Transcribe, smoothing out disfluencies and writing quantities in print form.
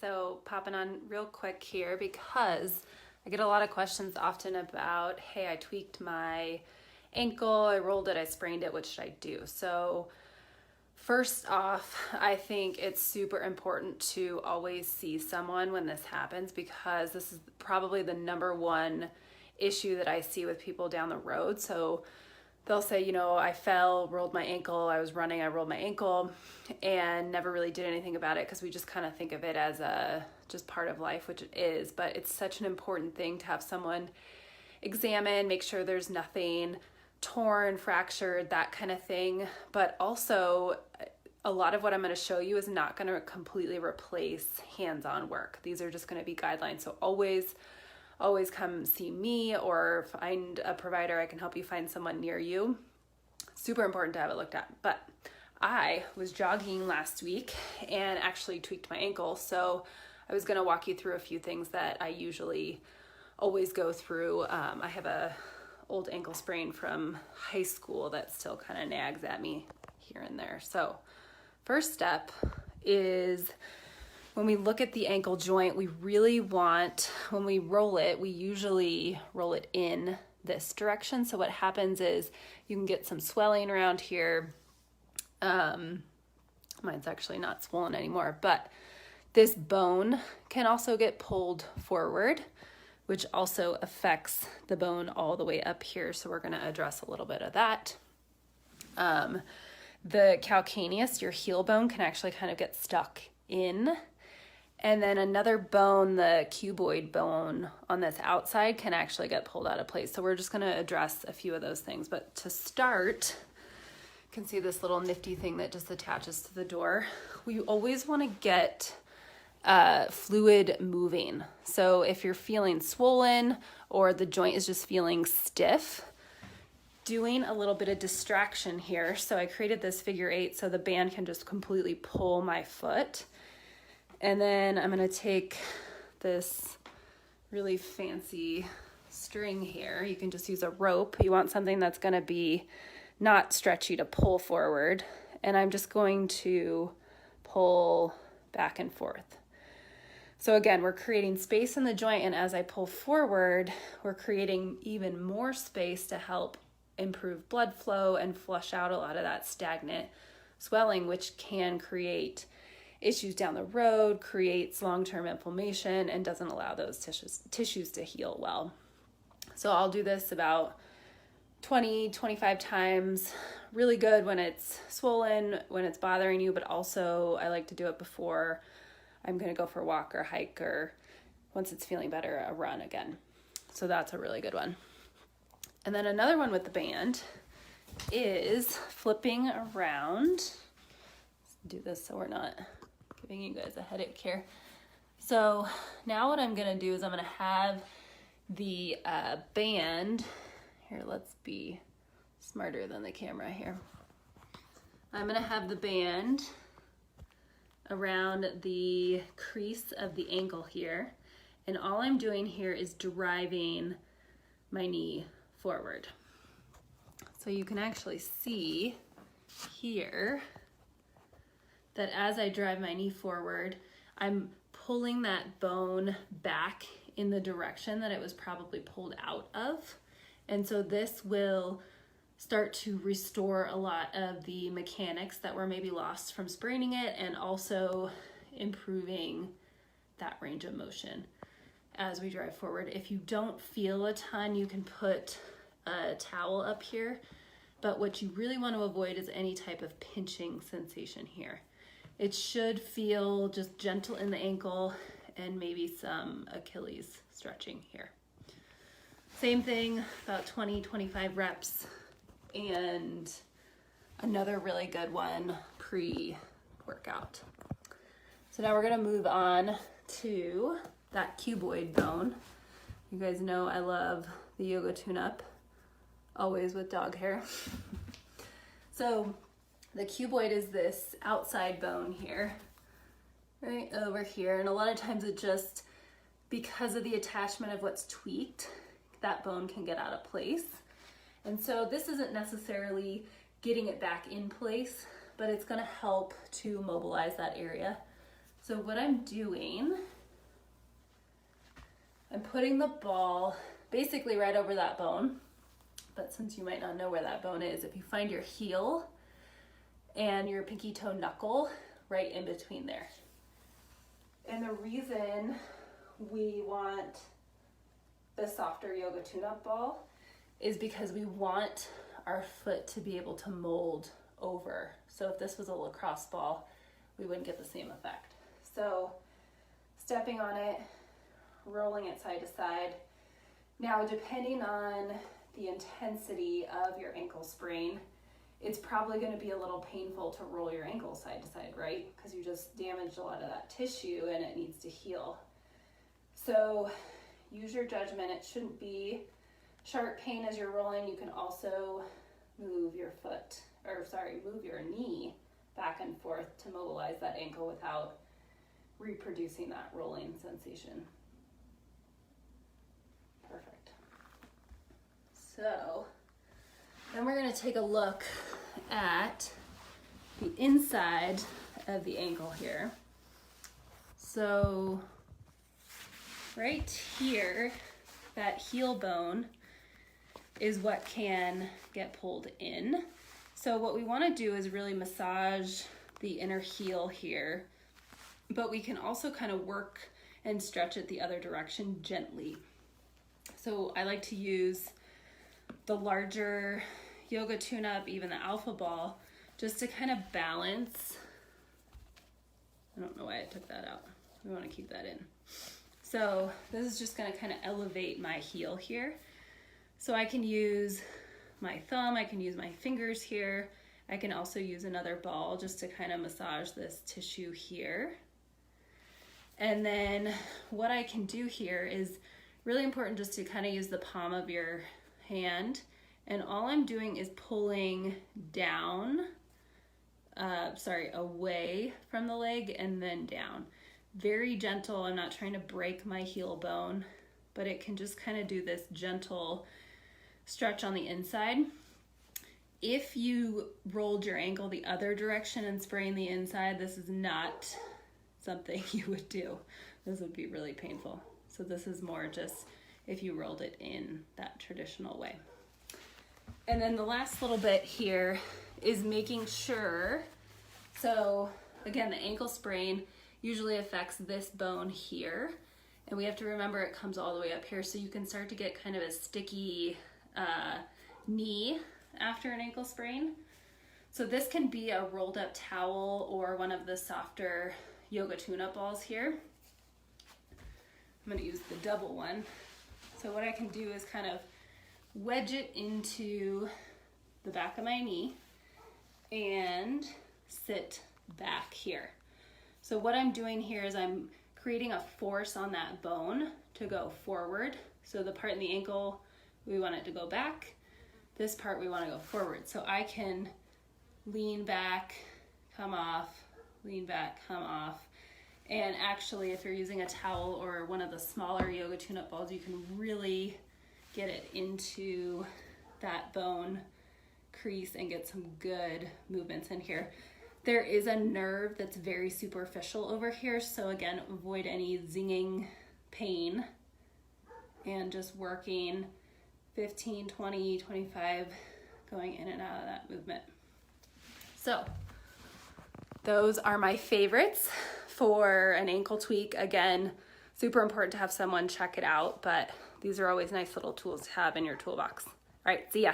So popping on real quick here because I get a lot of questions often about, hey, I tweaked my ankle, I rolled it, I sprained it, what should I do? So first off, I think it's super important to always see someone when this happens because this is probably the number one issue that I see with people down the road. So they'll say, I fell, rolled my ankle, I was running, I rolled my ankle, and never really did anything about it because we just kind of think of it as just part of life, which it is. But it's such an important thing to have someone examine, make sure there's nothing torn, fractured, that kind of thing. But also, a lot of what I'm going to show you is not going to completely replace hands-on work. These are just going to be guidelines. So always come see me or find a provider. I can help you find someone near you. Super important to have it looked at. But I was jogging last week and actually tweaked my ankle. So I was going to walk you through a few things that I usually always go through. I have a old ankle sprain from high school that still kind of nags at me here and there. So first step is when we look at the ankle joint, we really want, when we roll it, we usually roll it in this direction. So what happens is you can get some swelling around here. Mine's actually not swollen anymore, but this bone can also get pulled forward, which also affects the bone all the way up here. So we're going to address a little bit of that. The calcaneus, your heel bone, can actually kind of get stuck in. And then another bone, the cuboid bone on this outside, can actually get pulled out of place. So we're just going to address a few of those things. But to start, you can see this little nifty thing that just attaches to the door. We always want to get fluid moving. So if you're feeling swollen or the joint is just feeling stiff, doing a little bit of distraction here. So I created this figure 8 so the band can just completely pull my foot. And then I'm going to take this really fancy string here. You can just use a rope. You want something that's going to be not stretchy to pull forward. And I'm just going to pull back and forth. So again, we're creating space in the joint, and as I pull forward, we're creating even more space to help improve blood flow and flush out a lot of that stagnant swelling, which can create issues down the road, creates long-term inflammation, and doesn't allow those tissues to heal well. So I'll do this about 20, 25 times. Really good when it's swollen, when it's bothering you, but also I like to do it before I'm going to go for a walk or hike, or once it's feeling better, a run again. So that's a really good one. And then another one with the band is flipping around. Let's do this so we're not giving you guys a headache here. So now what I'm going to do is I'm going to have the band here. Let's be smarter than the camera here. I'm going to have the band around the crease of the ankle here, and all I'm doing here is driving my knee forward. So you can actually see here that as I drive my knee forward, I'm pulling that bone back in the direction that it was probably pulled out of. And so this will start to restore a lot of the mechanics that were maybe lost from spraining it, and also improving that range of motion as we drive forward. If you don't feel a ton, you can put a towel up here, but what you really want to avoid is any type of pinching sensation here. It should feel just gentle in the ankle and maybe some Achilles stretching here. Same thing, about 20, 25 reps. And another really good one pre-workout. So now we're going to move on to that cuboid bone. You guys know I love the yoga tune-up, always with dog hair. So the cuboid is this outside bone here, right over here. And a lot of times it just, because of the attachment of what's tweaked, that bone can get out of place. And so this isn't necessarily getting it back in place, but it's going to help to mobilize that area. So what I'm doing, I'm putting the ball basically right over that bone. But since you might not know where that bone is, if you find your heel and your pinky toe knuckle right in between there. And the reason we want the softer yoga tune-up ball is because we want our foot to be able to mold over. So if this was a lacrosse ball, we wouldn't get the same effect. So stepping on it, rolling it side to side. Now, depending on the intensity of your ankle sprain, it's probably going to be a little painful to roll your ankle side to side, right? Because you just damaged a lot of that tissue and it needs to heal. So use your judgment. It shouldn't be sharp pain as you're rolling. You can also move your knee back and forth to mobilize that ankle without reproducing that rolling sensation. Perfect. So then we're going to take a look at the inside of the ankle here. So right here, that heel bone is what can get pulled in. So what we want to do is really massage the inner heel here, but we can also kind of work and stretch it the other direction gently. So I like to use the larger yoga tune-up, even the alpha ball, just to kind of balance. I don't know why I took that out. We want to keep that in. So this is just going to kind of elevate my heel here. So I can use my thumb, I can use my fingers here. I can also use another ball just to kind of massage this tissue here. And then what I can do here is really important, just to kind of use the palm of your hand. And all I'm doing is pulling down, away from the leg and then down. Very gentle. I'm not trying to break my heel bone, but it can just kind of do this gentle stretch on the inside. If you rolled your ankle the other direction and sprained the inside, this is not something you would do. This would be really painful. So this is more just if you rolled it in that traditional way. And then the last little bit here is making sure, so again, the ankle sprain usually affects this bone here, and we have to remember it comes all the way up here, so you can start to get kind of a sticky knee after an ankle sprain. So this can be a rolled up towel or one of the softer yoga tune-up balls here. I'm going to use the double one. So what I can do is kind of wedge it into the back of my knee and sit back here. So what I'm doing here is I'm creating a force on that bone to go forward. So the part in the ankle, we want it to go back. This part we want to go forward. So I can lean back, come off, lean back, come off. And actually, if you're using a towel or one of the smaller yoga tune-up balls, you can really get it into that bone crease and get some good movements in here. There is a nerve that's very superficial over here, so again, avoid any zinging pain and just working 15, 20, 25, going in and out of that movement. So those are my favorites for an ankle tweak. Again, super important to have someone check it out, but these are always nice little tools to have in your toolbox. All right, see ya.